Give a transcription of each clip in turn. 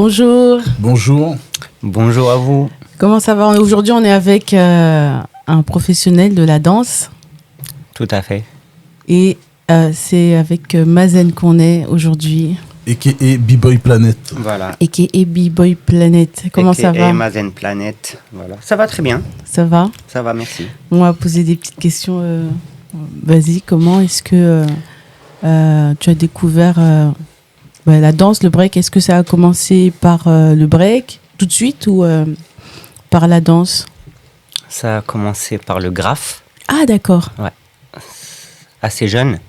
Bonjour. Bonjour. Bonjour à vous. Comment ça va? Aujourd'hui, on est avec un professionnel de la danse. Tout à fait. Et c'est avec Mazen qu'on est aujourd'hui. A.K.A. B-Boy Planet. Voilà. A.K.A. B-Boy Planet. Comment ça va? Mazen Planet. Voilà. Ça va très bien. Ça va? Ça va, merci. On va poser des petites questions. Vas-y, comment est-ce que tu as découvert la danse, le break? Est-ce que ça a commencé par le break tout de suite ou par la danse? Ça a commencé par le graphe. Ah, d'accord. Ouais. Assez jeune.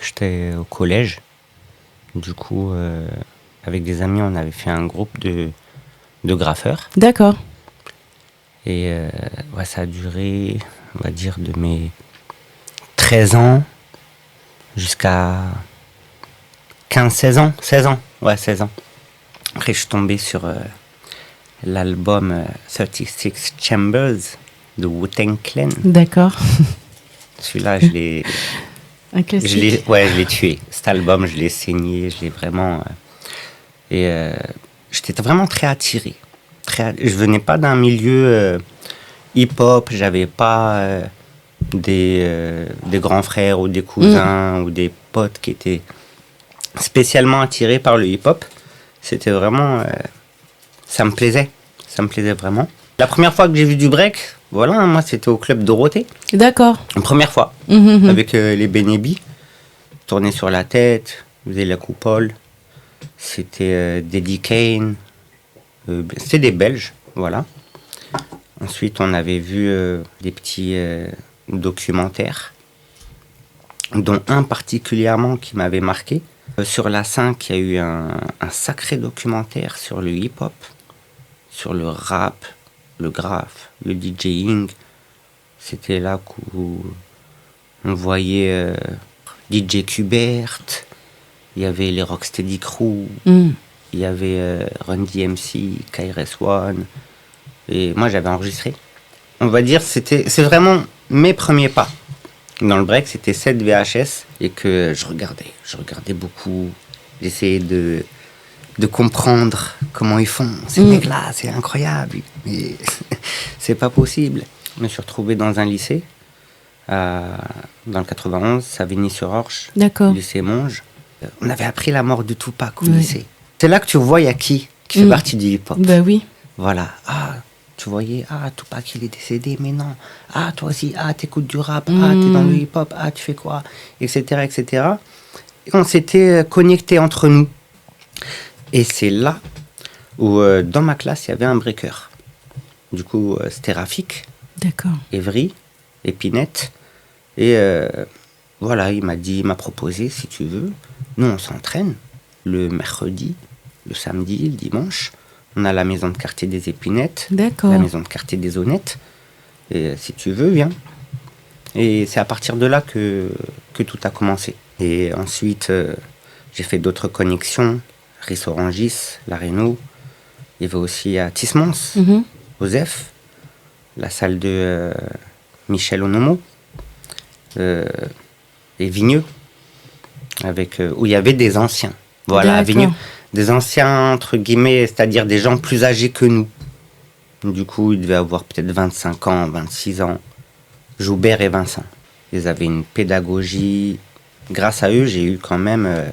J'étais au collège. Du coup, avec des amis, on avait fait un groupe de graffeurs. D'accord. Et ça a duré, on va dire, de mes 13 ans jusqu'à 15-16 ans. 16 ans. Ouais, 16 ans. Après, je suis tombé sur l'album 36 Chambers de Wu-Tang Clan. D'accord. Celui-là, je l'ai... Un classique. je l'ai tué. Cet album, je l'ai saigné, je l'ai vraiment... j'étais vraiment très attiré. Je venais pas d'un milieu hip-hop, j'avais pas des grands frères ou des cousins ou des potes qui étaient spécialement attirés par le hip-hop. C'était vraiment... ça me plaisait vraiment. La première fois que j'ai vu du break, voilà, moi c'était au club Dorothée. D'accord. La première fois, avec les Benebi, tourner sur la tête, faisait la coupole. C'était Daddy Kane, c'était des Belges, voilà. Ensuite, on avait vu des petits documentaires, dont un particulièrement qui m'avait marqué. Sur la 5, il y a eu un sacré documentaire sur le hip-hop, sur le rap, le graphe, le DJing. C'était là où on voyait DJ Qbert, il y avait les Rocksteady Crew, il y avait Run DMC, KRS-One, et moi j'avais enregistré. On va dire c'est vraiment mes premiers pas dans le break, c'était cette VHS et que je regardais beaucoup, j'essayais de comprendre comment ils font. Ces mecs-là, c'est incroyable. Mais c'est pas possible. Je me suis retrouvé dans un lycée, dans le 91, Savigny-sur-Orge, D'accord. lycée Monge. On avait appris la mort de Tupac au lycée. C'est là que tu vois, il y a qui fait partie du hip-hop. Bah oui. Voilà. Ah, tu voyais, Tupac, il est décédé, mais non. Ah, toi aussi, t'écoutes du rap, t'es dans le hip-hop, tu fais quoi, etc., etc. Et on s'était connectés entre nous. Et c'est là où, dans ma classe, il y avait un breaker. Du coup, c'était Rafik, D'accord. Evry, Épinette. Et voilà, il m'a proposé, si tu veux, nous, on s'entraîne le mercredi, le samedi, le dimanche. On a la maison de quartier des Épinettes, D'accord. la maison de quartier des Honnêtes. Et si tu veux, viens. Et c'est à partir de là que tout a commencé. Et ensuite, j'ai fait d'autres connexions. Ris-Orangis, la Réno. Il y avait aussi à Tismons, Osef, la salle de Michel Onomo, et Vigneux, où il y avait des anciens. Voilà, à Vigneux. Des anciens, entre guillemets, c'est-à-dire des gens plus âgés que nous. Du coup, ils devaient avoir peut-être 25 ans, 26 ans. Joubert et Vincent. Ils avaient une pédagogie. Grâce à eux, j'ai eu quand même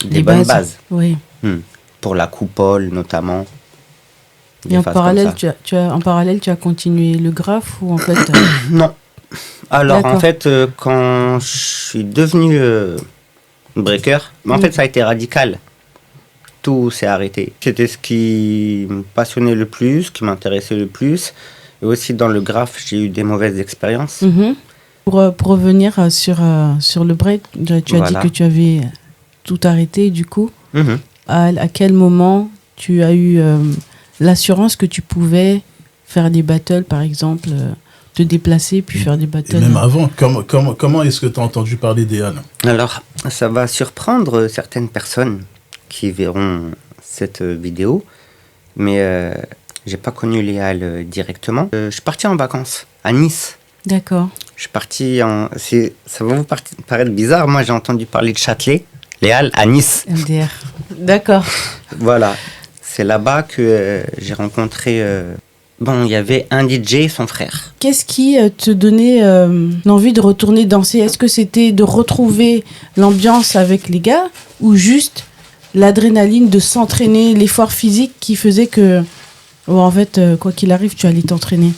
des bonnes bases. Oui. Pour la coupole, notamment. Et en parallèle, tu as continué le graphe ou en fait... Non. Alors, D'accord. en fait, quand je suis devenu breaker, en fait, ça a été radical. Tout s'est arrêté. C'était ce qui me passionnait le plus, qui m'intéressait le plus. Et aussi, dans le graphe, j'ai eu des mauvaises expériences. Pour revenir sur le break, tu as dit que tu avais tout arrêté, du coup. À quel moment tu as eu l'assurance que tu pouvais faire des battles, par exemple, te déplacer puis faire des battles? Et même avant, comment est-ce que tu as entendu parler d'Eal? Alors, ça va surprendre certaines personnes qui verront cette vidéo, mais j'ai pas connu Léal directement. Je suis parti en vacances à Nice. D'accord. Je suis parti ça va vous paraître bizarre, moi j'ai entendu parler de Châtelet, Léal à Nice. MDR. D'accord. Voilà. C'est là-bas que j'ai rencontré... il y avait un DJ et son frère. Qu'est-ce qui te donnait l'envie de retourner danser? Est-ce que c'était de retrouver l'ambiance avec les gars ou juste l'adrénaline de s'entraîner, l'effort physique qui faisait que, en fait, quoi qu'il arrive, tu allais t'entraîner?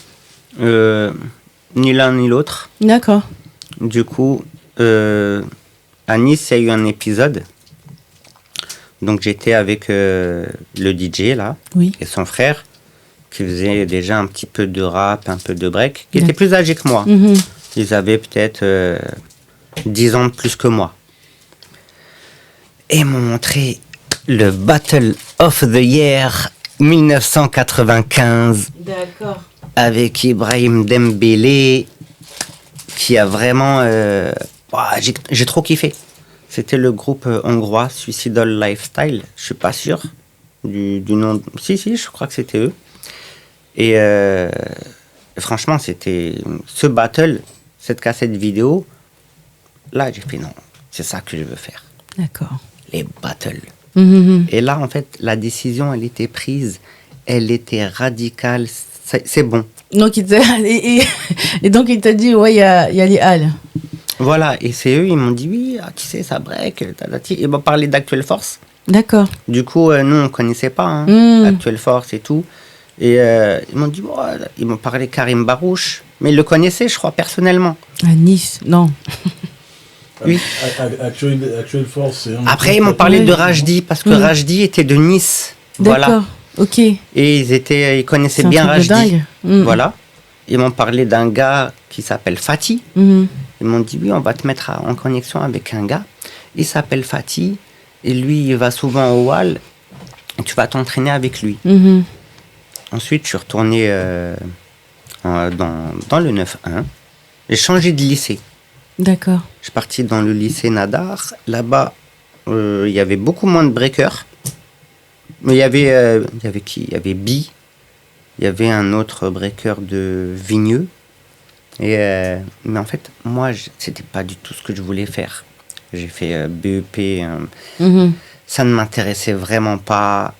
Ni l'un ni l'autre. D'accord. Du coup, à Nice, il y a eu un épisode. Donc j'étais avec le DJ là, oui. Et son frère, qui faisait déjà un petit peu de rap, un peu de break, qui était plus âgé que moi. Ils avaient peut-être 10 ans de plus que moi. Et ils m'ont montré le Battle of the Year 1995. D'accord. Avec Ibrahim Dembélé, qui a vraiment... j'ai trop kiffé. C'était le groupe hongrois Suicidal Lifestyle, je suis pas sûr du nom. Si, je crois que c'était eux. Et franchement, c'était ce battle, cette cassette vidéo. Là, j'ai fait non, c'est ça que je veux faire. D'accord. Les battles. Et là, en fait, la décision, elle était prise, elle était radicale. C'est bon. Donc, et donc, il t'a dit, ouais, il y a les halles. Voilà, et c'est eux, ils m'ont dit, oui, tu sais, ça break, ils m'ont parlé d'Actuelle Force. D'accord. Du coup, nous, on ne connaissait pas Actuelle Force et tout. Et ils m'ont dit, ils m'ont parlé Karim Barouche, mais ils le connaissaient, je crois, personnellement. À Nice, non. Oui. Actuelle Force, c'est... Après, ils m'ont parlé de Rajdi, parce que Rajdi était de Nice. D'accord, voilà. Ok. Et ils connaissaient bien Rajdi. Voilà. Ils m'ont parlé d'un gars qui s'appelle Fatih. Ils m'ont dit, oui, on va te mettre en connexion avec un gars. Il s'appelle Fatih. Et lui, il va souvent au Wall. Et tu vas t'entraîner avec lui. Ensuite, je suis retourné dans le 9-1. J'ai changé de lycée. D'accord. Je suis parti dans le lycée Nadar. Là-bas, il y avait beaucoup moins de breakers. Mais il y avait qui? Il y avait Bi. Il y avait un autre breaker de Vigneux. Mais en fait, moi, c'était pas du tout ce que je voulais faire. J'ai fait BEP. Ça ne m'intéressait vraiment pas.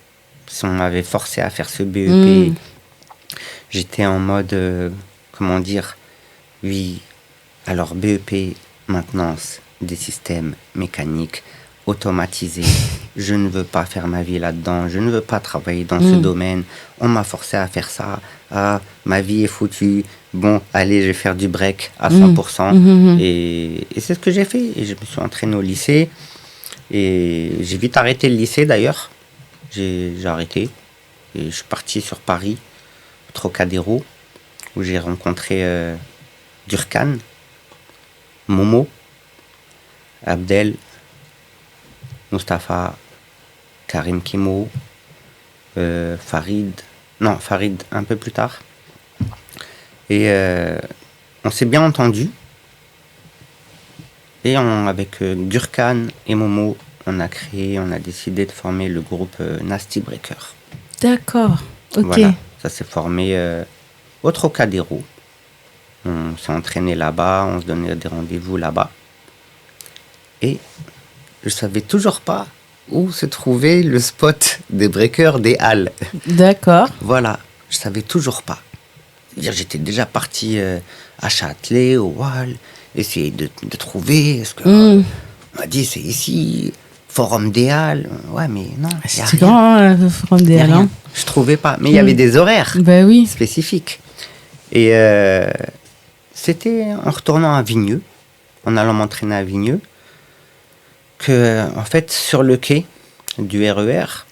Si on m'avait forcé à faire ce BEP, j'étais en mode, comment dire, oui, alors BEP, maintenance des systèmes mécaniques, automatisés. Je ne veux pas faire ma vie là-dedans. Je ne veux pas travailler dans ce domaine. On m'a forcé à faire ça. Ah, ma vie est foutue. Bon, allez, je vais faire du break à 100%. Et c'est ce que j'ai fait. Et je me suis entraîné au lycée. Et j'ai vite arrêté le lycée, d'ailleurs. J'ai arrêté. Et je suis parti sur Paris, au Trocadéro, où j'ai rencontré Durkan, Momo, Abdel, Mustapha, Karim Kimo, Farid un peu plus tard. Et on s'est bien entendu. Et avec Durkan et Momo, on a décidé de former le groupe Nasty Breaker. D'accord, ok. Voilà, ça s'est formé au Trocadéro. On s'est entraîné là-bas, on se donnait des rendez-vous là-bas. Et je savais toujours pas où se trouvait le spot des breakers des Halles. D'accord. Voilà, je savais toujours pas. C'est-à-dire, j'étais déjà parti à Châtelet, au Wall, essayer de trouver. Est-ce que on m'a dit c'est ici, Forum des Halles. Ouais, mais non. C'est grand le Forum des Halles. Hein. Je trouvais pas, mais il y avait des horaires spécifiques. Et c'était en retournant à Vigneux, en allant m'entraîner à Vigneux, que, en fait, sur le quai du RER,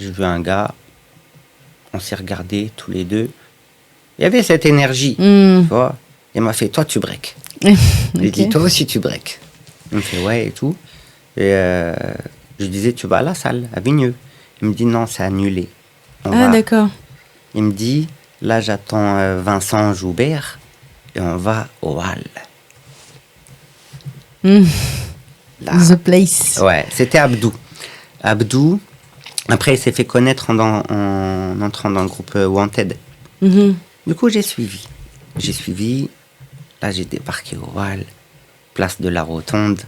j'ai vu un gars, on s'est regardés tous les deux. Il y avait cette énergie, tu vois. Il m'a fait, toi, tu breaks. J'ai dit, toi aussi, tu breaks. Il me fait, ouais, et tout. Et je disais, tu vas à la salle, à Vigneux. Il me dit, non, c'est annulé. D'accord. Il me dit, là, j'attends Vincent Joubert et on va au Hall. The place. Ouais, c'était Abdou. Abdou, après, il s'est fait connaître en entrant dans le groupe Wanted. Du coup, j'ai suivi. Là, j'ai débarqué au Hall, place de la Rotonde.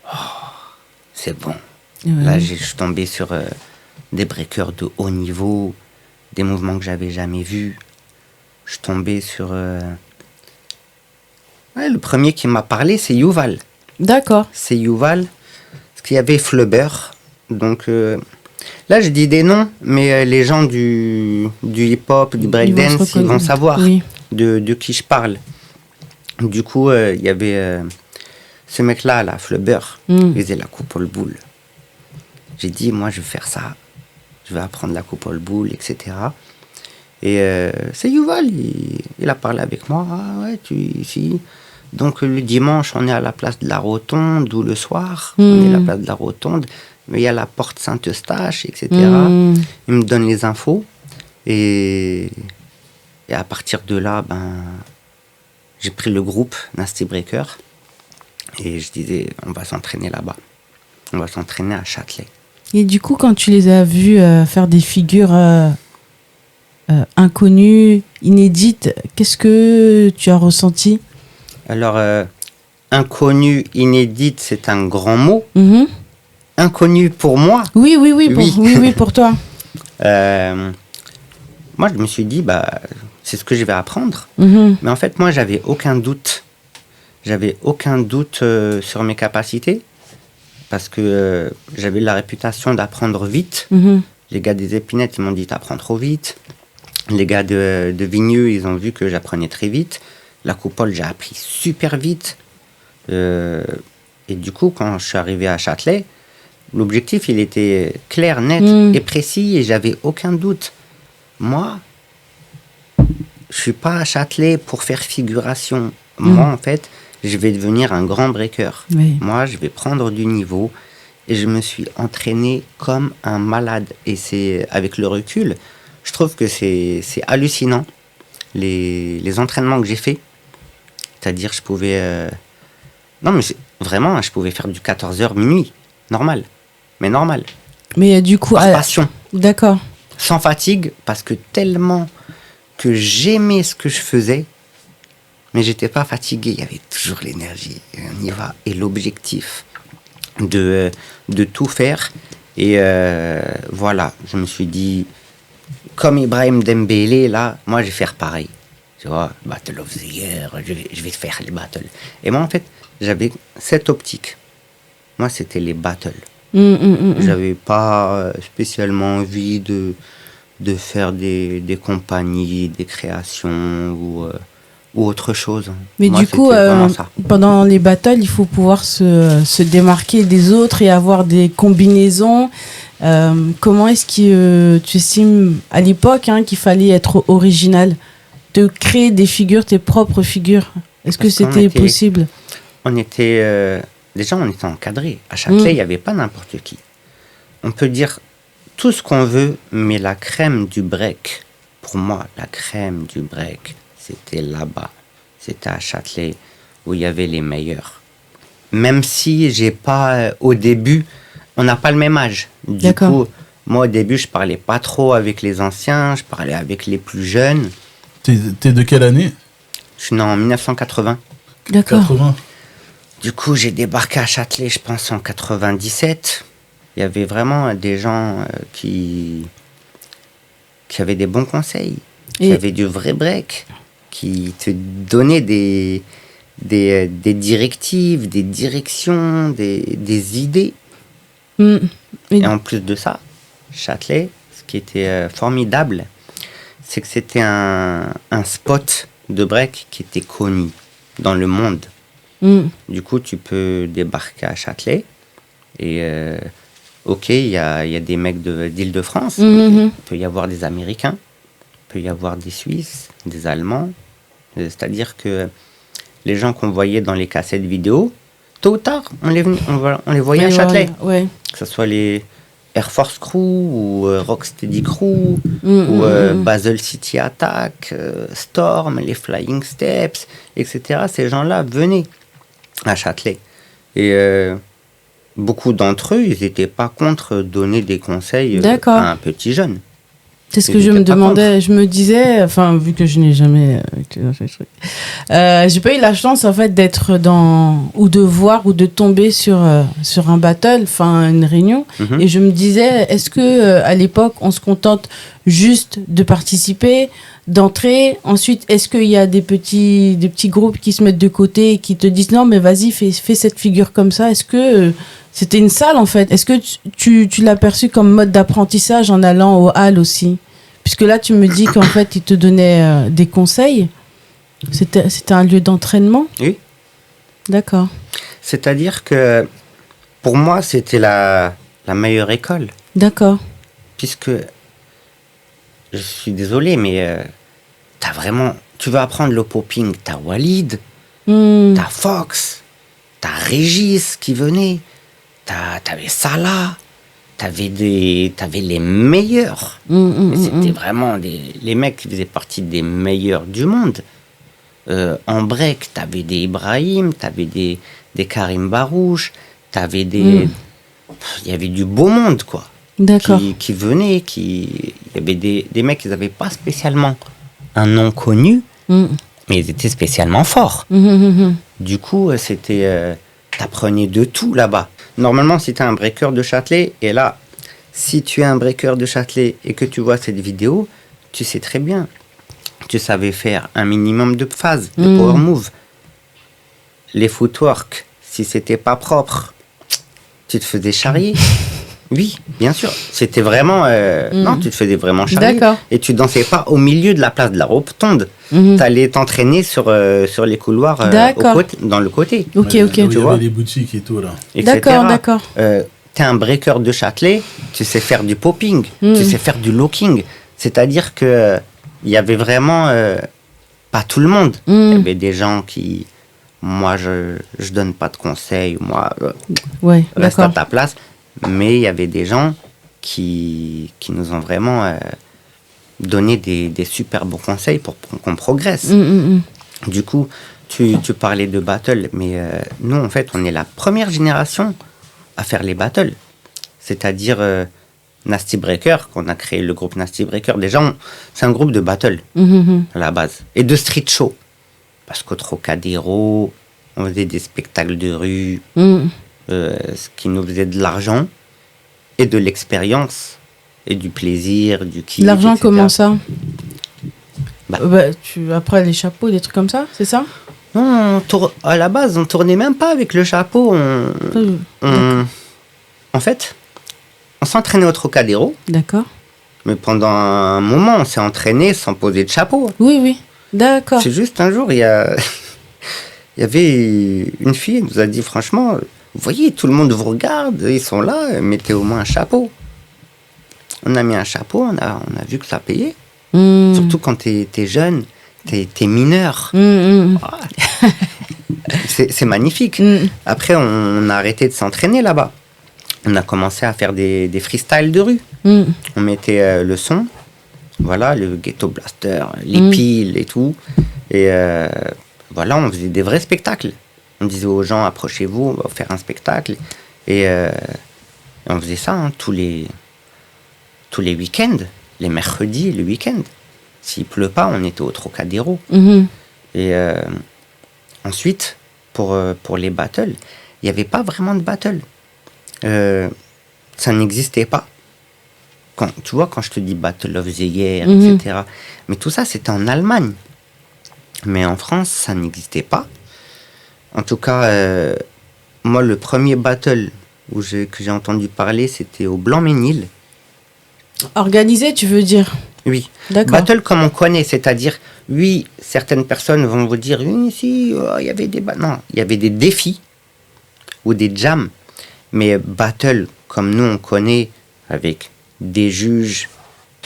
Oh, c'est bon. Ouais. Là, je suis tombé sur des breakers de haut niveau, des mouvements que j'avais jamais vus. Je tombais sur... le premier qui m'a parlé, c'est Yuval. D'accord. C'est Yuval, parce qu'il y avait Flubber. Donc là, je dis des noms, mais les gens du hip-hop, du breakdance, ils vont savoir de qui je parle. Du coup, il y avait ce mec-là, Flubber, il faisait la coupole boule. J'ai dit, moi, je vais faire ça. Je vais apprendre la coupole boule, etc. Et c'est Yuval, il a parlé avec moi. Ah ouais, ici. Donc le dimanche, on est à la place de la Rotonde, ou le soir, on est à la place de la Rotonde. Mais il y a la porte Saint-Eustache, etc. Il me donne les infos. Et à partir de là, j'ai pris le groupe Nasty Breaker. Et je disais, on va s'entraîner là-bas. On va s'entraîner à Châtelet. Et du coup, quand tu les as vus faire des figures inconnues, inédites, qu'est-ce que tu as ressenti ? Alors, inconnu, inédite, c'est un grand mot. Inconnu pour moi. Oui, pour toi. Moi, je me suis dit, c'est ce que je vais apprendre. Mais en fait, moi, j'avais aucun doute. J'avais aucun doute sur mes capacités. Parce que j'avais la réputation d'apprendre vite. Les gars des Épinettes, ils m'ont dit, t'apprends trop vite. Les gars de Vigneux, ils ont vu que j'apprenais très vite. La coupole, j'ai appris super vite. Et du coup, quand je suis arrivé à Châtelet, l'objectif, il était clair, net et précis, et j'avais aucun doute. Moi, je suis pas à Châtelet pour faire figuration. Moi, en fait, je vais devenir un grand breaker. Oui. Moi, je vais prendre du niveau, et je me suis entraîné comme un malade. Et c'est, avec le recul, je trouve que c'est hallucinant, les entraînements que j'ai faits. C'est-à-dire, je pouvais... Non, mais vraiment, je pouvais faire du 14h minuit. Normal. Mais normal. Mais du coup... Par passion. D'accord. Sans fatigue, parce que tellement que j'aimais ce que je faisais, mais j'étais pas fatigué. Il y avait toujours l'énergie. On y va. Et l'objectif de tout faire. Et voilà, je me suis dit, comme Ibrahim Dembélé, là, moi, je vais faire pareil. Tu vois, Battle of the Year, je vais faire les battles. Et moi, en fait, j'avais cette optique. Moi, c'était les battles. J'avais pas spécialement envie de faire des compagnies, des créations ou autre chose. Mais moi, du coup, pendant les battles, il faut pouvoir se démarquer des autres et avoir des combinaisons. Comment est-ce que tu estimes, à l'époque, qu'il fallait être original ? De créer des figures, tes propres figures. Est-ce que c'était possible ? On était... déjà, on était encadrés. À Châtelet, il n'y avait pas n'importe qui. On peut dire tout ce qu'on veut, mais la crème du break, pour moi, la crème du break, c'était là-bas. C'était à Châtelet, où il y avait les meilleurs. Même si j'ai pas... au début, on n'a pas le même âge. Du coup, moi, au début, je parlais pas trop avec les anciens, je parlais avec les plus jeunes. T'es de quelle année ? Je suis né en 1980. D'accord. 80. Du coup, j'ai débarqué à Châtelet, je pense, en 97. Il y avait vraiment des gens qui avaient des bons conseils, qui avaient du vrai break, qui te donnaient des directives, des directions, des idées. Et en plus de ça, Châtelet, ce qui était formidable, c'est que c'était un spot de break qui était connu dans le monde. Du coup, tu peux débarquer à Châtelet et ok, il y a des mecs d'Île-de-France, il peut y avoir des Américains, il peut y avoir des Suisses, des Allemands. C'est-à-dire que les gens qu'on voyait dans les cassettes vidéo, tôt ou tard, on les voyait à Châtelet. Ouais. Que ce soit les Air Force Crew ou Rocksteady Crew ou Basel City Attack, Storm, les Flying Steps, etc. Ces gens-là venaient à Châtelet. Et beaucoup d'entre eux, ils n'étaient pas contre donner des conseils à un petit jeune. C'est ce que je me demandais. Je me disais, enfin, vu que je n'ai jamais j'ai pas eu la chance en fait d'être ou de voir ou de tomber sur un battle, enfin une réunion. Et je me disais, est-ce que à l'époque on se contente juste de participer, d'entrer, ensuite est-ce qu'il y a des petits groupes qui se mettent de côté et qui te disent non mais vas-y fais cette figure comme ça. Est-ce que c'était une salle en fait? Est-ce que tu l'as perçu comme mode d'apprentissage en allant aux halles aussi? Puisque là tu me dis qu'en fait ils te donnaient des conseils. C'était un lieu d'entraînement? Oui. D'accord. C'est-à-dire que pour moi c'était la meilleure école. D'accord. Puisque je suis désolé mais tu veux apprendre le popping, t'as Walid, t'as Fox, t'as Régis qui venait. T'avais Salah, t'avais les meilleurs. C'était vraiment les mecs qui faisaient partie des meilleurs du monde. En break, t'avais des Ibrahim, t'avais des Karim Barouche, t'avais il y avait du beau monde, quoi. D'accord. Qui venaient, il y avait des mecs qui n'avaient pas spécialement un nom connu, mais ils étaient spécialement forts. Du coup, t'apprenais de tout là-bas. Normalement, si tu es un breaker de Châtelet, et là, si tu es un breaker de Châtelet et que tu vois cette vidéo, tu sais très bien. Tu savais faire un minimum de phases, de power move. Les footwork, si c'était pas propre, tu te faisais charrier. Oui, bien sûr. C'était vraiment... Non, tu te faisais vraiment charrier. D'accord. Et tu dansais pas au milieu de la place de la rotonde. Tu allais t'entraîner sur les couloirs dans le côté. Ok. Tu vois les boutiques et tout, là. Etc. D'accord. T'es un breaker de Châtelet, tu sais faire du popping, tu sais faire du locking. C'est-à-dire que il y avait vraiment... pas tout le monde. Il y avait des gens qui... Moi, je donne pas de conseils. Moi, reste à ta place. Mais il y avait des gens qui nous ont vraiment donné des super bons conseils pour qu'on progresse. Du coup, tu parlais de battle, mais nous, en fait, on est la première génération à faire les battles. C'est-à-dire Nasty Breaker, qu'on a créé le groupe Nasty Breaker. Déjà, c'est un groupe de battle à la base. Et de street show. Parce qu'au Trocadéro, on faisait des spectacles de rue. Ce qui nous faisait de l'argent et de l'expérience et du plaisir, du kiff. L'argent, etc. comment ça? Après les chapeaux, des trucs comme ça, c'est ça? Non, à la base, on tournait même pas avec le chapeau. En fait, on s'entraînait au Trocadéro. D'accord. Mais pendant un moment, on s'est entraîné sans poser de chapeau. Oui. D'accord. C'est juste un jour, il y avait une fille, elle nous a dit franchement... Vous voyez, tout le monde vous regarde, ils sont là, mettez au moins un chapeau. On a mis un chapeau, on a vu que ça payait. Surtout quand t'es jeune, t'es mineur. C'est magnifique. Après, on a arrêté de s'entraîner là-bas. On a commencé à faire des freestyles de rue. On mettait le son, voilà, le ghetto blaster, les piles et tout. Et voilà, on faisait des vrais spectacles. On disait aux gens, approchez-vous, on va faire un spectacle. Et on faisait ça tous les week-ends, les mercredis et le week-end. S'il pleut pas, on était au Trocadéro. Et ensuite, pour les battles, il n'y avait pas vraiment de battle. Ça n'existait pas. Tu vois, quand je te dis Battle of the Year, etc. Mais tout ça, c'était en Allemagne. Mais en France, ça n'existait pas. En tout cas, moi, le premier battle que j'ai entendu parler, c'était au Blanc-Ménil. Organisé, tu veux dire? Oui. D'accord. Battle comme on connaît, c'est-à-dire, oui, certaines personnes vont vous dire, oui, si, il y avait des... Non, il y avait des défis ou des jams. Mais battle, comme nous, on connaît, avec des juges,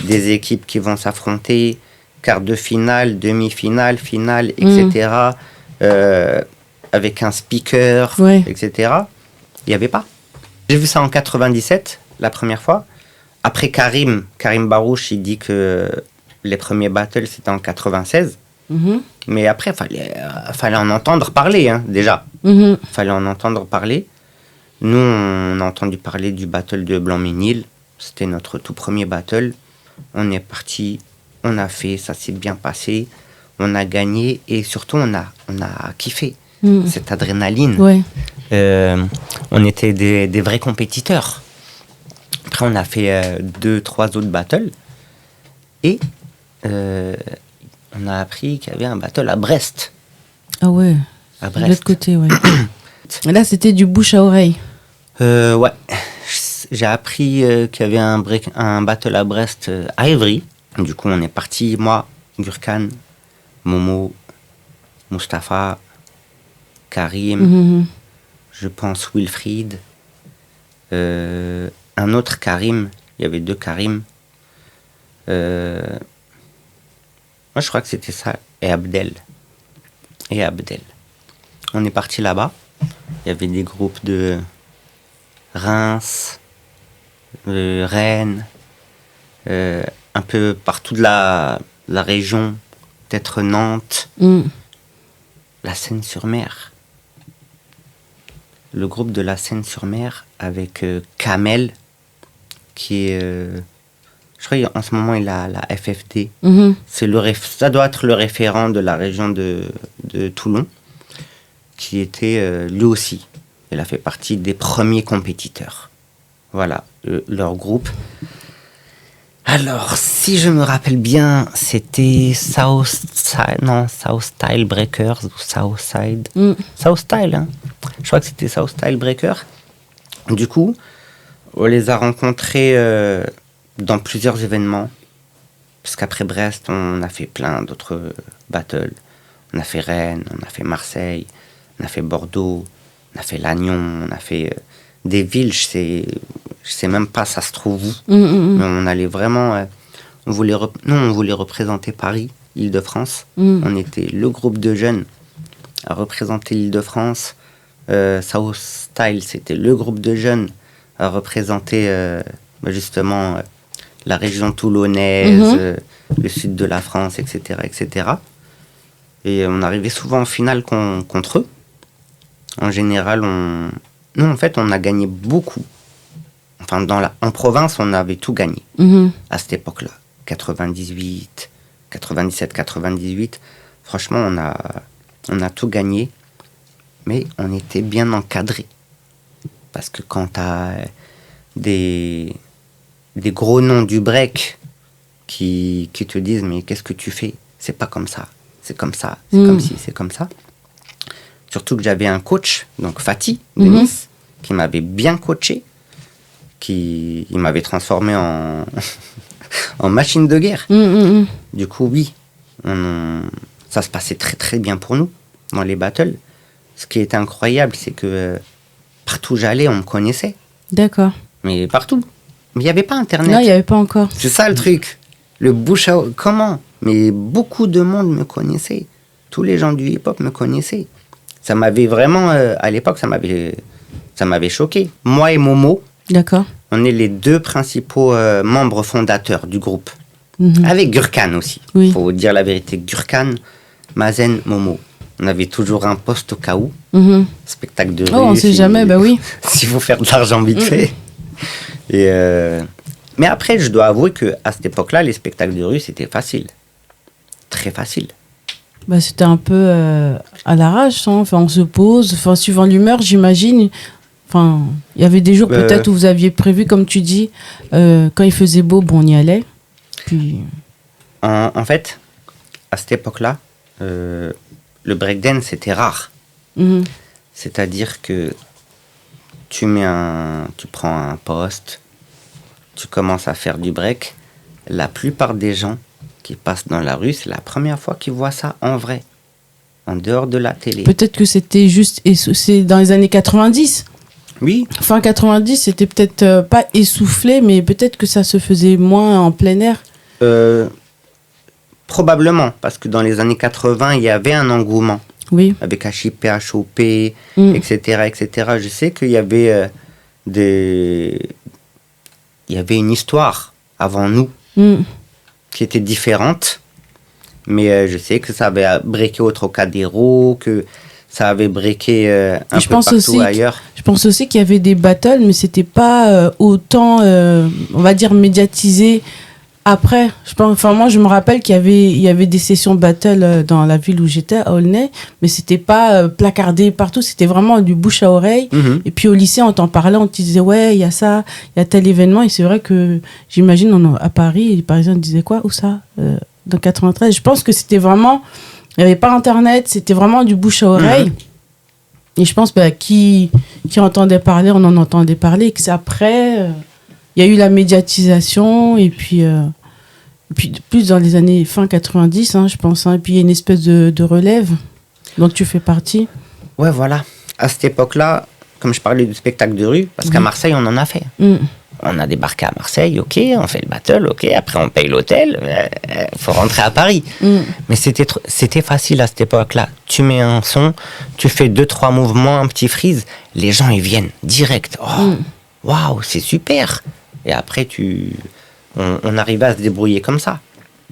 des équipes qui vont s'affronter, quart de finale, demi-finale, finale, etc., avec un speaker, etc. Il n'y avait pas. J'ai vu ça en 97, la première fois. Après Karim Barouche, il dit que les premiers battles, c'était en 96. Mais après, fallait en entendre parler, hein, déjà. Fallait en entendre parler. Nous, on a entendu parler du battle de Blanc-Ménil. C'était notre tout premier battle. On est parti, on a fait, ça s'est bien passé, on a gagné et surtout on a kiffé cette adrénaline. Ouais. On était des vrais compétiteurs. Après, on a fait 2-3 autres battles et on a appris qu'il y avait un battle à Brest. Ah ouais. À Brest. De l'autre côté, ouais. Là, c'était du bouche à oreille. Ouais. J'ai appris qu'il y avait un battle à Brest à Évry. Du coup, on est parti, moi, Gurkhan, Momo, Mustapha, Karim, je pense Wilfried, un autre Karim. Il y avait 2 Karim. Moi, je crois que c'était ça. Et Abdel. On est parti là-bas. Il y avait des groupes de Reims, Rennes, un peu partout de la région, peut-être Nantes, la Seine-sur-Mer. Le groupe de la Seine-sur-Mer avec Kamel, qui est... je crois qu'en ce moment, il a la FFD. Ça doit être le référent de la région de Toulon, qui était lui aussi. Il a fait partie des premiers compétiteurs. Voilà, leur groupe. Alors, si je me rappelle bien, c'était Southstyle Breakers ou Southside. Southstyle, hein. Je crois que c'était Southstyle Breakers. Du coup, on les a rencontrés dans plusieurs événements. Parce qu'après Brest, on a fait plein d'autres battles. On a fait Rennes, on a fait Marseille, on a fait Bordeaux, on a fait Lannion, on a fait des villes, je sais même pas ça se trouve où. Mais on allait vraiment... on voulait représenter Paris, Île-de-France. On était le groupe de jeunes à représenter l'Île-de-France. Southstyle, c'était le groupe de jeunes à représenter justement la région toulonnaise, le sud de la France, etc., etc. Et on arrivait souvent en finale contre eux. En général, nous, en fait, on a gagné beaucoup. Enfin, en province, on avait tout gagné à cette époque-là. 97, 98. Franchement, on a tout gagné. Mais on était bien encadrés. Parce que quand tu as des gros noms du break qui te disent « Mais qu'est-ce que tu fais ? C'est pas comme ça. C'est comme ça. C'est comme ci, c'est comme ça. » Surtout que j'avais un coach, donc Fatih, de Nice, qui m'avait bien coaché, il m'avait transformé en machine de guerre. Du coup, oui, ça se passait très très bien pour nous dans les battles. Ce qui était incroyable, c'est que partout où j'allais, on me connaissait. D'accord. Mais partout. Mais il n'y avait pas Internet. Non, il n'y avait pas encore. C'est ça le truc. Le bouche à... Comment ? Mais beaucoup de monde me connaissait. Tous les gens du hip-hop me connaissaient. Ça m'avait vraiment... à l'époque, ça m'avait choqué. Moi et Momo, d'accord, on est les 2 principaux membres fondateurs du groupe. Avec Gurkhan aussi. Oui. Faut dire la vérité. Gurkhan, Mazen, Momo. On avait toujours un poste au cas où. Spectacle de rue. Oh, on sait jamais, bah oui. S'il faut faire de l'argent vite fait. Et mais après, je dois avouer qu'à cette époque-là, les spectacles de rue, c'était facile. Très facile. Bah, c'était un peu à l'arrache, hein. Enfin, on se pose, enfin, suivant l'humeur, j'imagine. Enfin, il y avait des jours peut-être où vous aviez prévu, comme tu dis, quand il faisait beau, bon, on y allait. Puis... En fait, à cette époque-là, le breakdance, c'était rare. C'est-à-dire que tu prends un poste, tu commences à faire du break. La plupart des gens qui passent dans la rue, c'est la première fois qu'ils voient ça en vrai, en dehors de la télé. Peut-être que c'était juste... C'est dans les années 90 ? Oui. Fin 90, c'était peut-être pas essoufflé, mais peut-être que ça se faisait moins en plein air. Probablement, parce que dans les années 80, il y avait un engouement. Oui. Avec HIP, HOP, etc., etc. Je sais qu'il y avait il y avait une histoire avant nous qui était différente, mais je sais que ça avait breaké au Trocadéro, que ça avait breaké un peu partout ailleurs. Je pense aussi qu'il y avait des battles, mais c'était pas autant, on va dire, médiatisé Après, moi, je me rappelle qu'il y avait des sessions battle dans la ville où j'étais, à Aulnay, mais c'était pas placardé partout, c'était vraiment du bouche à oreille. Et puis au lycée, on t'en parlait, on te disait, ouais, il y a ça, il y a tel événement. Et c'est vrai que j'imagine, à Paris, les Parisiens disaient quoi? Où ça? Dans 93. Je pense que c'était vraiment, il n'y avait pas Internet, c'était vraiment du bouche à oreille. Et je pense qui entendait parler, on en entendait parler. Et que c'est après, il y a eu la médiatisation, et puis plus dans les années fin 90, je pense. Et puis il y a une espèce de relève dont tu fais partie. Ouais, voilà. À cette époque-là, comme je parlais du spectacle de rue, parce qu'à Marseille, on en a fait. On a débarqué à Marseille, ok, on fait le battle, ok, après on paye l'hôtel, faut rentrer à Paris. Mais c'était facile à cette époque-là. Tu mets un son, tu fais 2-3 mouvements, un petit freeze, les gens ils viennent direct. Oh, waouh, c'est super. Et après on arrivait à se débrouiller comme ça.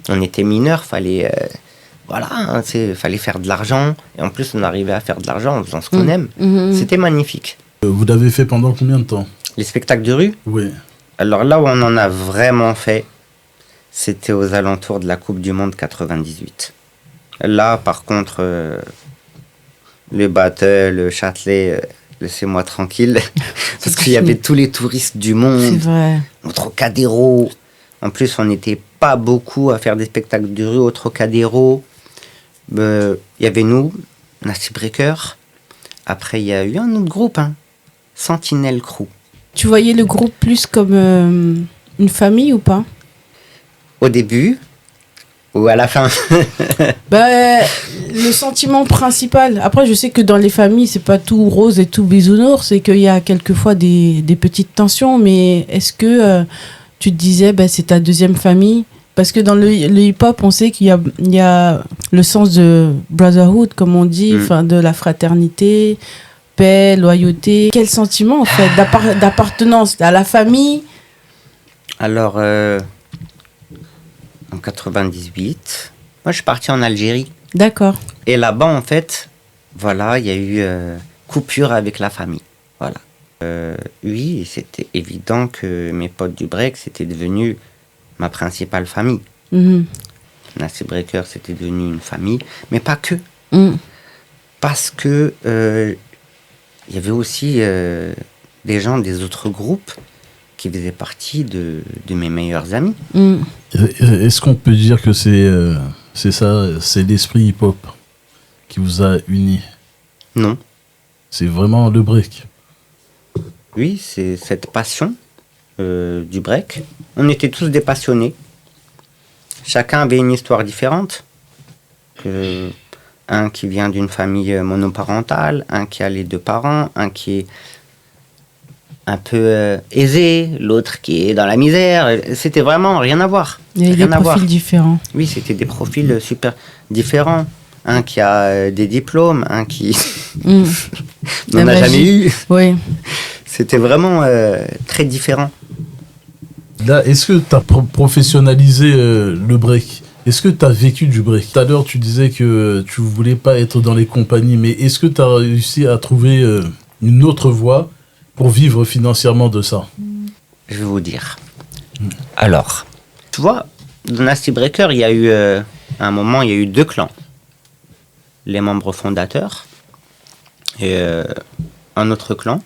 On était mineurs, fallait fallait faire de l'argent. Et en plus on arrivait à faire de l'argent en faisant ce qu'on aime. C'était magnifique. Vous l'avez fait pendant combien de temps? Les spectacles de rue? Oui. Alors là où on en a vraiment fait, c'était aux alentours de la Coupe du Monde 98. Là, par contre, le battle, le Châtelet, laissez-moi tranquille. Parce qu'il y avait tous les touristes du monde. C'est vrai. Au Trocadéro. En plus, on n'était pas beaucoup à faire des spectacles de rue au Trocadéro. Il y avait nous, Nasty Breaker. Après, il y a eu un autre groupe, Sentinel Crew. Tu voyais le groupe plus comme une famille ou pas? Au début ou à la fin? Le sentiment principal. Après, je sais que dans les familles, c'est pas tout rose et tout bisounours, c'est qu'il y a quelquefois des petites tensions. Mais est-ce que tu te disais, c'est ta deuxième famille? Parce que dans le hip-hop, on sait qu'il y a le sens de brotherhood, comme on dit, de la fraternité, paix, loyauté. Quel sentiment, en fait, d'appartenance à la famille? Alors, en 98, moi, je suis parti en Algérie. D'accord. Et là-bas, en fait, voilà, il y a eu coupure avec la famille. Voilà. Oui, c'était évident que mes potes du break, c'était devenu ma principale famille. Nasty Breaker, c'était devenu une famille, mais pas que. Parce que il y avait aussi des gens des autres groupes qui faisaient partie de mes meilleurs amis. Est-ce qu'on peut dire que c'est ça, c'est l'esprit hip-hop qui vous a unis? Non. C'est vraiment le break? Oui, c'est cette passion du break. On était tous des passionnés. Chacun avait une histoire différente. Un qui vient d'une famille monoparentale, un qui a les deux parents, un qui est un peu aisé, l'autre qui est dans la misère. C'était vraiment rien à voir. Il y avait des profils différents. Oui, c'était des profils super différents. Un qui a des diplômes, un qui n'en a jamais eu. Oui. C'était vraiment très différent. Là, est-ce que tu as professionnalisé le break? Est-ce que tu as vécu du break? Tout à l'heure, tu disais que tu ne voulais pas être dans les compagnies, mais est-ce que tu as réussi à trouver une autre voie pour vivre financièrement de ça? Je vais vous dire. Alors, tu vois, dans Nasty Breaker, il y a eu, à un moment, il y a eu 2 clans. Les membres fondateurs et un autre clan.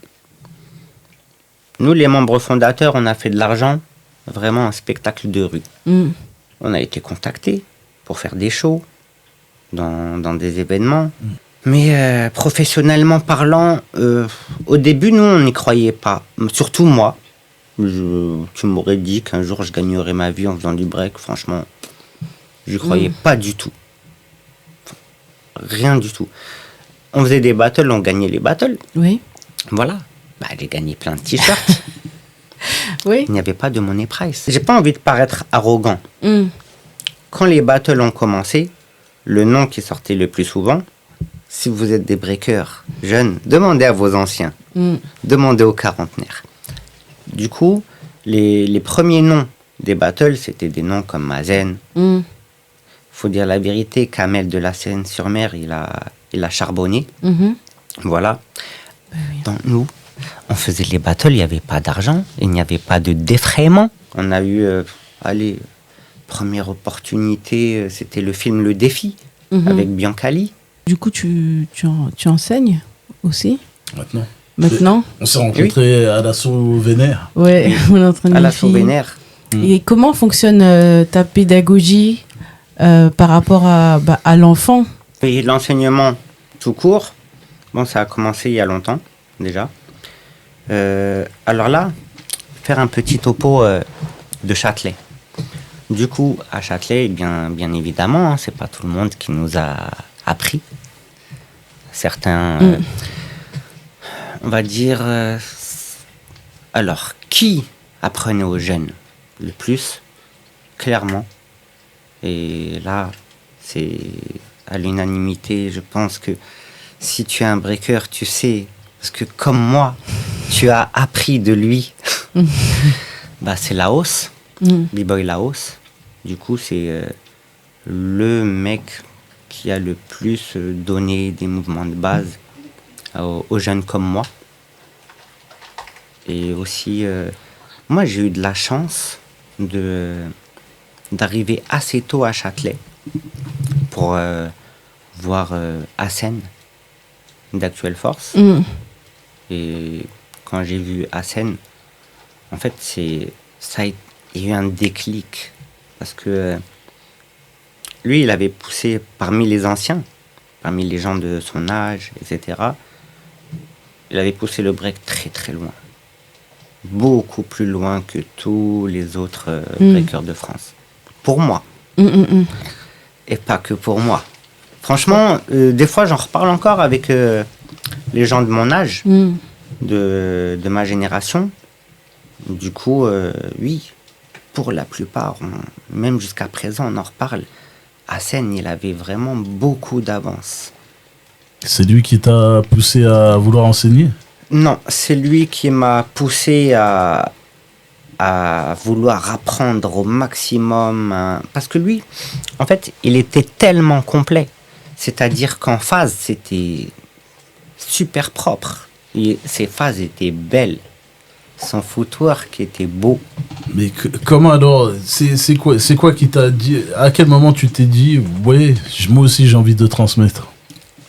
Nous, les membres fondateurs, on a fait de l'argent, vraiment un spectacle de rue. On a été contactés pour faire des shows dans des événements. Mais professionnellement parlant, au début, nous, on n'y croyait pas. Surtout moi. Tu m'aurais dit qu'un jour, je gagnerais ma vie en faisant du break. Franchement, je n'y croyais pas du tout. Rien du tout. On faisait des battles, on gagnait les battles. Oui. Voilà. J'ai gagné plein de t-shirts. Oui. Il n'y avait pas de money price. J'ai pas envie de paraître arrogant. Quand les battles ont commencé, le nom qui sortait le plus souvent, si vous êtes des breakers jeunes, demandez à vos anciens. Demandez aux quarantenaires. Du coup, les premiers noms des battles, c'était des noms comme Mazen. Faut dire la vérité, Kamel de la Seine-sur-Mer, il a charbonné. Voilà. Oui. Donc nous, on faisait les battles, il n'y avait pas d'argent, il n'y avait pas de défraiement. On a eu, Première opportunité, c'était le film Le Défi, avec Biancali. Du coup, tu enseignes aussi Maintenant On s'est rencontrés à l'assaut Vénère. Ouais, on est en train de à l'assaut Vénère. Et comment fonctionne ta pédagogie par rapport à l'enfant? Et l'enseignement tout court, bon, ça a commencé il y a longtemps déjà. Alors là, faire un petit topo de Châtelet. Du coup, à Châtelet, bien évidemment, c'est pas tout le monde qui nous a appris. Certains, on va dire... alors, qui apprenait aux jeunes le plus? Clairement. Et là, c'est à l'unanimité, je pense que si tu es un breaker, tu sais, parce que comme moi, tu as appris de lui, c'est Laos, B-Boy Laos. Du coup, c'est le mec qui a le plus donné des mouvements de base aux jeunes comme moi. Et aussi, moi, j'ai eu de la chance d'arriver assez tôt à Châtelet pour voir Hassen d'Actuelle Force. Et quand j'ai vu Hassen, en fait, il y a eu un déclic. Parce que lui, il avait poussé parmi les anciens, parmi les gens de son âge, etc. Il avait poussé le break très très loin. Beaucoup plus loin que tous les autres breakers de France. Pour moi. Et pas que pour moi. Franchement, des fois, j'en reparle encore avec les gens de mon âge, de ma génération. Du coup, oui, pour la plupart, même jusqu'à présent, on en reparle. Hassen, il avait vraiment beaucoup d'avance. C'est lui qui t'a poussé à vouloir enseigner? Non, c'est lui qui m'a poussé à vouloir apprendre au maximum. Parce que lui, en fait, il était tellement complet. C'est-à-dire qu'en phase, c'était super propre. Et ses phases étaient belles. Son footwork était beau. Mais comment alors? C'est quoi qui t'a dit? À quel moment tu t'es dit, ouais, moi aussi j'ai envie de transmettre?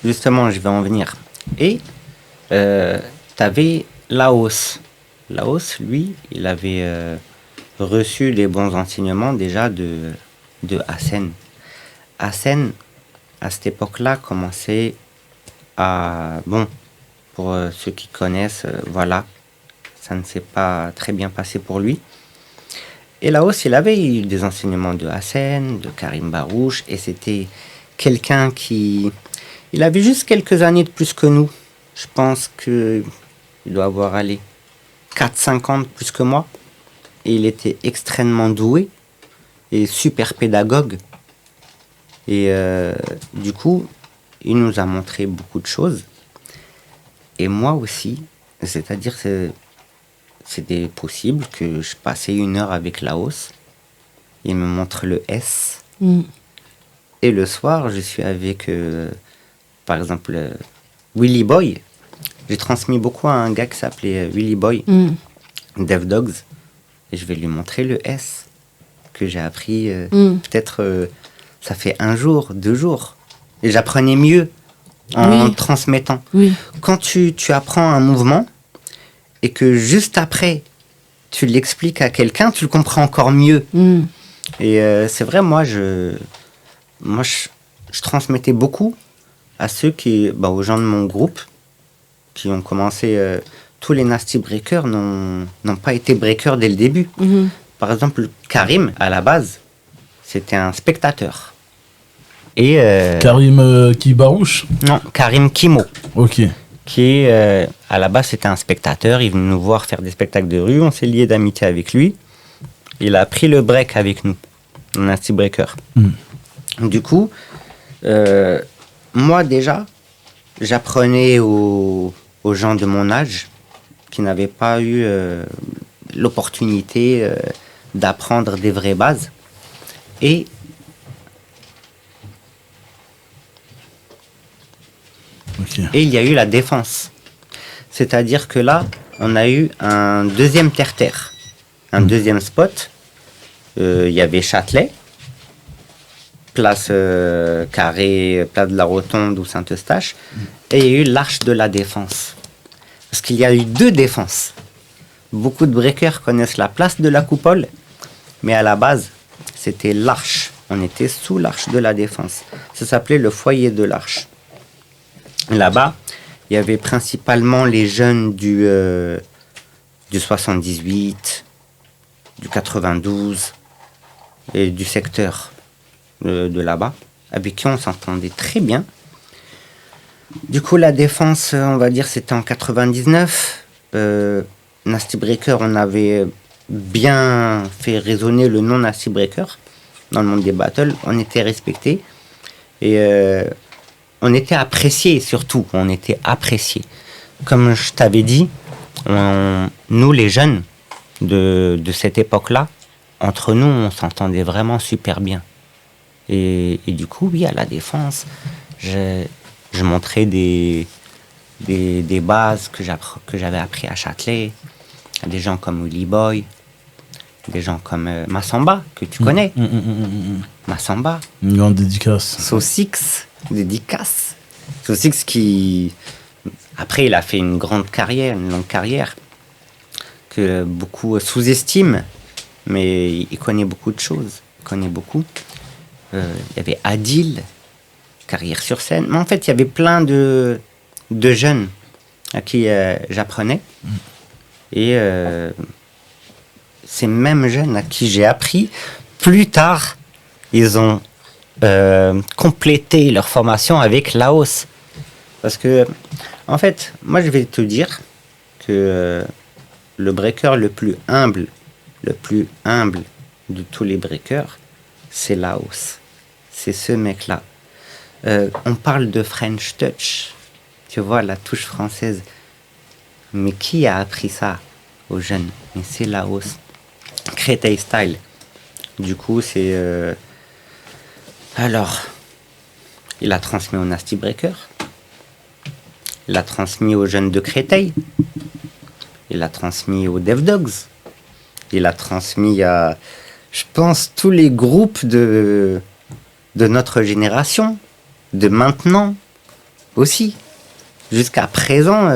Justement, je vais en venir. Et t'avais Laos. Laos, lui, il avait reçu des bons enseignements déjà de Hassen. Hassen, à cette époque-là, commençait à... Bon, pour ceux qui connaissent, voilà, ça ne s'est pas très bien passé pour lui. Et Laos, il avait eu des enseignements de Hassen, de Karim Barouche, et c'était quelqu'un qui... Il avait juste quelques années de plus que nous. Je pense qu'il doit avoir, 4-5 ans de plus que moi. Et il était extrêmement doué et super pédagogue. Et du coup, il nous a montré beaucoup de choses. Et moi aussi, c'est-à-dire que c'était possible que je passais 1 heure avec Laos. Il me montre le S. Et le soir, je suis avec... par exemple, Willy Boy. J'ai transmis beaucoup à un gars qui s'appelait Willy Boy, Dev Dogs, et je vais lui montrer le S que j'ai appris. Peut-être, ça fait 1 jour, 2 jours, et j'apprenais mieux en transmettant. Quand tu apprends un mouvement et que juste après tu l'expliques à quelqu'un, tu le comprends encore mieux. Et c'est vrai, moi je transmettais beaucoup à ceux aux gens de mon groupe qui ont commencé. Tous les Nasty Breakers n'ont pas été breakers dès le début. Par exemple, Karim, à la base, c'était un spectateur. Et Karim qui Barouche? Non, Karim Kimo. Ok. Qui, à la base, c'était un spectateur. Il venait nous voir faire des spectacles de rue. On s'est liés d'amitié avec lui. Il a pris le break avec nous, le Nasty Breaker. Du coup, moi déjà, j'apprenais aux gens de mon âge qui n'avaient pas eu l'opportunité d'apprendre des vraies bases. Et il y a eu la défense. C'est-à-dire que là, on a eu un deuxième terre-terre, un deuxième spot. Il y avait Châtelet, place Carré, place de la Rotonde ou Saint-Eustache. Et il y a eu l'Arche de la Défense. Parce qu'il y a eu 2 défenses. Beaucoup de breakers connaissent la place de la Coupole, mais à la base, c'était l'Arche. On était sous l'Arche de la Défense. Ça s'appelait le foyer de l'Arche. Là-bas, il y avait principalement les jeunes du 78, du 92 et du secteur de là-bas, avec qui on s'entendait très bien. Du coup, la Défense, on va dire, c'était en 99. Nasty Breaker, on avait bien fait résonner le nom Nasty Breaker dans le monde des battles. On était respectés et on était appréciés, surtout. On était appréciés. Comme je t'avais dit, nous, les jeunes de cette époque-là, entre nous, on s'entendait vraiment super bien. Et du coup, oui, à la Défense, je montrais des bases que j'avais appris à Châtelet, à des gens comme Willy Boy, des gens comme Massamba, que tu connais. Massamba. Une grande dédicace. Saucix, dédicace. Saucix qui... Après, il a fait une longue carrière, que beaucoup sous-estiment, mais il connaît beaucoup de choses. Il connaît beaucoup. Il y avait Adil, carrière sur scène. Mais en fait, il y avait plein de jeunes à qui j'apprenais. Et ces mêmes jeunes à qui j'ai appris, plus tard, ils ont complété leur formation avec Laos. Parce que, en fait, moi, je vais te dire que le breaker le plus humble de tous les breakers, c'est Laos. C'est ce mec-là. On parle de French Touch, tu vois, la touche française. Mais qui a appris ça aux jeunes? Mais c'est Laos. Créteil Style. Du coup, c'est... Alors, il a transmis au Nasty Breaker. Il a transmis aux jeunes de Créteil. Il a transmis aux Dev Dogs. Il a transmis à, je pense, tous les groupes de notre génération, de maintenant aussi. Jusqu'à présent,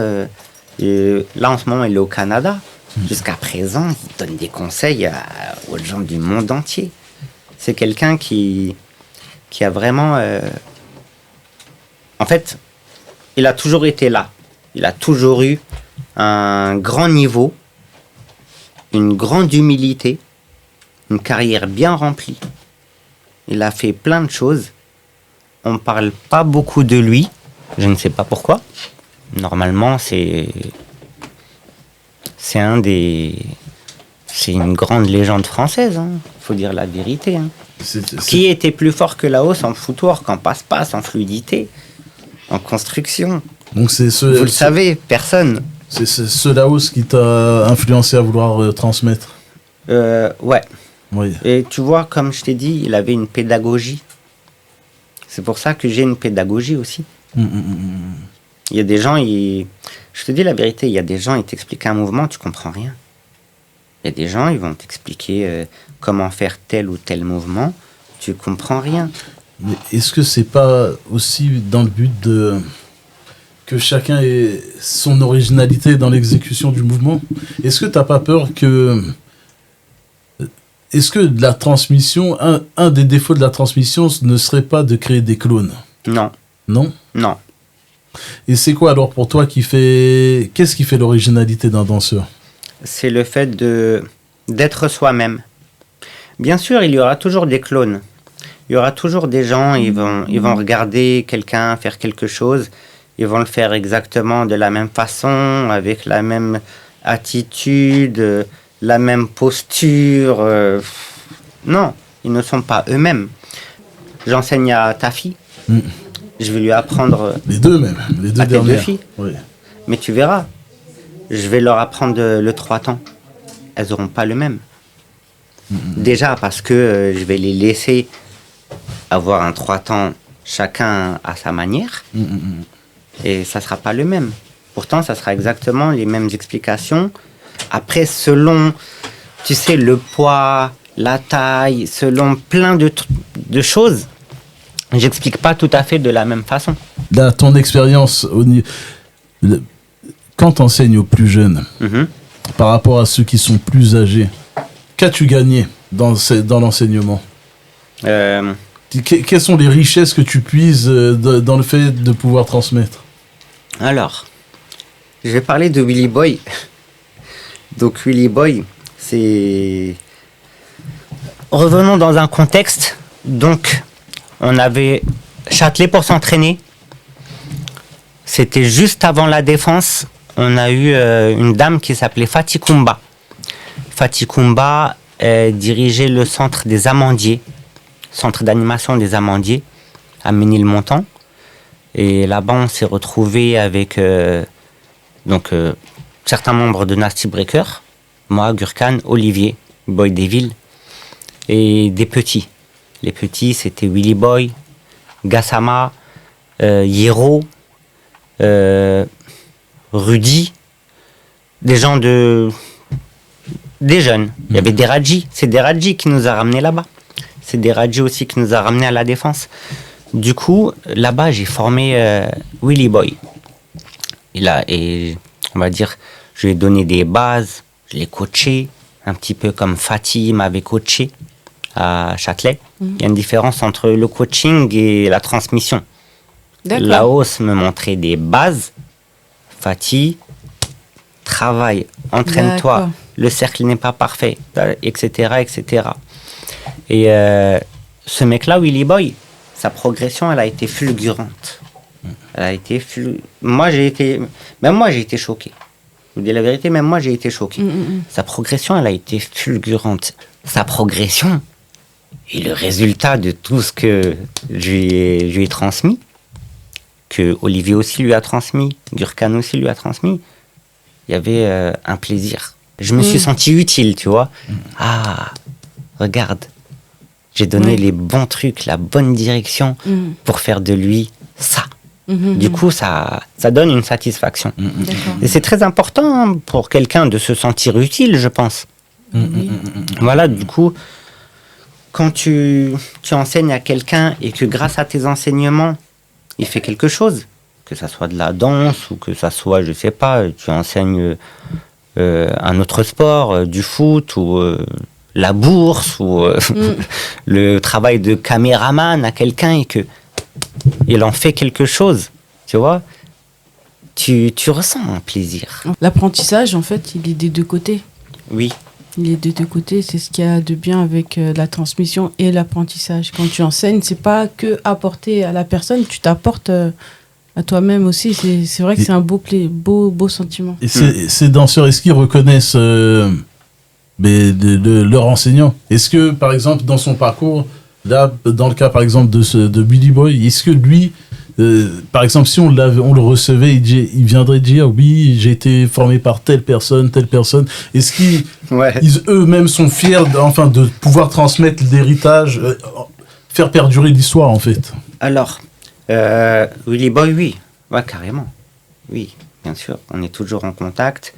et là en ce moment il est au Canada. Jusqu'à présent, il donne des conseils aux gens du monde entier. C'est quelqu'un qui a vraiment... En fait, il a toujours été là. Il a toujours eu un grand niveau, une grande humilité, une carrière bien remplie. Il a fait plein de choses. On ne parle pas beaucoup de lui. Je ne sais pas pourquoi. Normalement, c'est une grande légende française. Faut dire la vérité. Qui était plus fort que Laos en footwork, en passe-passe, en fluidité, en construction? Donc vous le savez, personne. C'est ce Laos qui t'a influencé à vouloir transmettre. Ouais. Oui. Et tu vois, comme je t'ai dit, il avait une pédagogie. C'est pour ça que j'ai une pédagogie aussi. Il y a des gens, je te dis la vérité, il y a des gens, ils t'expliquent un mouvement, tu comprends rien. Il y a des gens, ils vont t'expliquer comment faire tel ou tel mouvement, tu comprends rien. Mais est-ce que c'est pas aussi dans le but que chacun ait son originalité dans l'exécution du mouvement? Est-ce que t'as pas peur que... Est-ce que la transmission, un des défauts de la transmission ne serait pas de créer des clones? Non. Non? Non. Et c'est quoi alors pour toi qu'est-ce qui fait l'originalité d'un danseur? C'est le fait d'être soi-même. Bien sûr, il y aura toujours des clones. Il y aura toujours des gens, ils vont regarder quelqu'un faire quelque chose, ils vont le faire exactement de la même façon, avec la même attitude, la même posture. Non, ils ne sont pas eux-mêmes. J'enseigne à ta fille. Je vais lui apprendre... Les deux même, les deux dernières. Tes deux filles. Oui. Mais tu verras, je vais leur apprendre le 3 temps. Elles n'auront pas le même. Déjà parce que je vais les laisser avoir un 3 temps chacun à sa manière. Et ça ne sera pas le même. Pourtant, ça sera exactement les mêmes explications. Après, selon, tu sais, le poids, la taille, selon plein de choses, j'explique pas tout à fait de la même façon. Là, ton expérience, quand tu enseignes aux plus jeunes, par rapport à ceux qui sont plus âgés, qu'as-tu gagné dans l'enseignement? Quelles sont les richesses que tu puises dans le fait de pouvoir transmettre? Alors, je vais parler de Willy Boy. Donc Willy Boy, c'est... Revenons dans un contexte. Donc, on avait Châtelet pour s'entraîner. C'était juste avant la défense. On a eu une dame qui s'appelait Fatih Koumba. Fatih Koumba dirigeait le centre des amandiers, centre d'animation des amandiers à Ménilmontant. Et là-bas, on s'est retrouvé avec certains membres de Nasty Breaker, moi, Gurkhan, Olivier, Boy Devil, et des petits. Les petits, c'était Willy Boy, Gassama, Hiro, Rudy, des jeunes. Il y avait des Radji. C'est des Radji qui nous a ramenés là-bas. C'est des Radji aussi qui nous a ramenés à la défense. Du coup, là-bas, j'ai formé Willy Boy. Et on va dire, je lui ai donné des bases, je l'ai coaché, un petit peu comme Fatih m'avait coaché à Châtelet. Il y a une différence entre le coaching et la transmission. Laos me montrait des bases. Fatih, travaille, entraîne-toi, le cercle n'est pas parfait, etc., etc. Et ce mec-là, Willy Boy, sa progression, elle a été fulgurante. Même moi, j'ai été choqué. Je vous dis la vérité, même moi, j'ai été choqué. Sa progression, elle a été fulgurante. Sa progression est le résultat de tout ce que je lui ai transmis, que Olivier aussi lui a transmis, Gurkhan aussi lui a transmis. Il y avait un plaisir. Je me suis senti utile, tu vois. Ah, regarde, j'ai donné les bons trucs, la bonne direction pour faire de lui ça. Du coup, ça donne une satisfaction. Et c'est très important pour quelqu'un de se sentir utile, je pense. Voilà, du coup, quand tu enseignes à quelqu'un et que grâce à tes enseignements, il fait quelque chose, que ça soit de la danse ou que ça soit, je sais pas, tu enseignes un autre sport, du foot ou la bourse ou le travail de caméraman à quelqu'un et que il en fait quelque chose, tu vois, tu ressens un plaisir. L'apprentissage, en fait, il est des deux côtés. Oui. Il est des deux côtés, c'est ce qu'il y a de bien avec la transmission et l'apprentissage. Quand tu enseignes, c'est pas que apporter à la personne, tu t'apportes à toi-même aussi. C'est vrai que c'est un beau sentiment. Et ces danseurs, est-ce qu'ils reconnaissent leurs enseignants? Est-ce que, par exemple, dans son parcours, là, dans le cas, par exemple, de Willy Boy, est-ce que lui, par exemple, si on le recevait, il viendrait dire, oui, j'ai été formé par telle personne. Est-ce qu'ils eux-mêmes sont fiers de pouvoir transmettre l'héritage, faire perdurer l'histoire, en fait? Alors, Willy Boy, oui. Ouais, carrément. Oui, bien sûr. On est toujours en contact.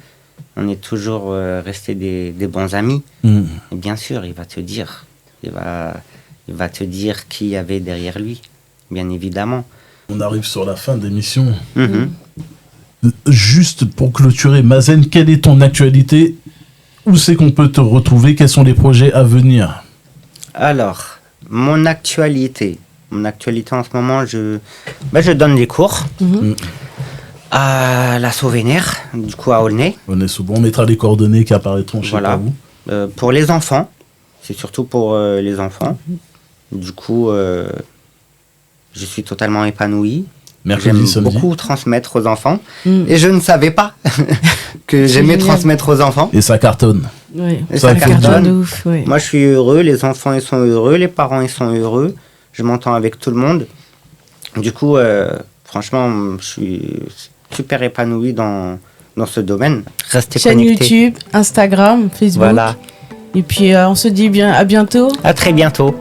On est toujours restés des bons amis. Et bien sûr, il va te dire. Il va te dire qui y avait derrière lui, bien évidemment. On arrive sur la fin de l'émission. Juste pour clôturer, Mazen, quelle est ton actualité? Où c'est qu'on peut te retrouver? Quels sont les projets à venir? Alors, mon actualité en ce moment, je donne des cours à la Sauvénère, du coup à Aulnay. On mettra les coordonnées qui apparaîtront chez vous. Pour les enfants, c'est surtout pour les enfants. Du coup, je suis totalement épanoui. J'aime beaucoup transmettre aux enfants. Et je ne savais pas que j'aimais transmettre aux enfants. Et ça cartonne. Oui, ça cartonne de ouf. Oui. Moi, je suis heureux. Les enfants, ils sont heureux. Les parents, ils sont heureux. Je m'entends avec tout le monde. Du coup, franchement, je suis super épanoui dans ce domaine. Restez connectés. Chaîne YouTube, Instagram, Facebook. Voilà. Et puis, on se dit à bientôt. À très bientôt.